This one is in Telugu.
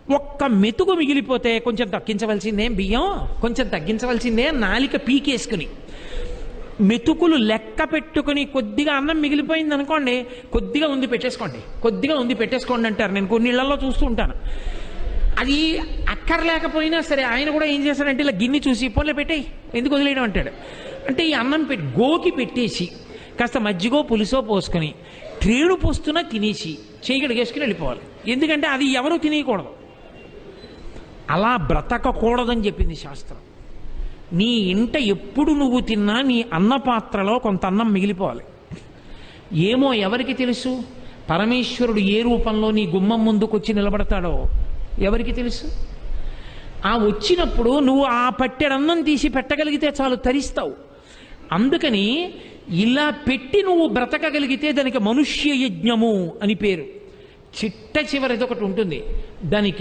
ఒక్క మెతుకు మిగిలిపోతే కొంచెం తగ్గించవలసిందే బియ్యం, కొంచెం తగ్గించవలసిందే నాలిక పీకేసుకుని మెతుకులు లెక్క పెట్టుకుని కొద్దిగా అన్నం మిగిలిపోయింది అనుకోండి, కొద్దిగా ఉంది పెట్టేసుకోండి, కొద్దిగా ఉంది పెట్టేసుకోండి అంటారు. నేను కొన్ని ఇళ్లలో చూస్తూ ఉంటాను. అది అక్కర్లేకపోయినా సరే ఆయన కూడా ఏం చేస్తాడంటే ఇలా గిన్నె చూసి పోన్లే పెట్టేయి, ఎందుకు వదిలేయడం అంటాడు. అంటే ఈ అన్నం గోకి పెట్టేసి కాస్త మజ్జిగో పులుసో పోసుకొని ట్రేడు పోస్తున్నా తినేసి చేయగడిగేసుకుని వెళ్ళిపోవాలి. ఎందుకంటే అది ఎవరూ తినేయకూడదు. అలా బ్రతకకూడదని చెప్పింది శాస్త్రం. నీ ఇంట ఎప్పుడు నువ్వు తిన్నా నీ అన్న పాత్రలో కొంత అన్నం మిగిలిపోవాలి. ఏమో ఎవరికి తెలుసు పరమేశ్వరుడు ఏ రూపంలో నీ గుమ్మం ముందుకు వచ్చి నిలబడతాడో ఎవరికి తెలుసు. ఆ వచ్చినప్పుడు నువ్వు ఆ పట్టెడన్నం తీసి పెట్టగలిగితే చాలు, తరిస్తావు. అందుకని ఇలా పెట్టి నువ్వు బ్రతకగలిగితే దానికి మనుష్య యజ్ఞము అని పేరు. చిట్ట చివరిది ఒకటి ఉంటుంది దానికి.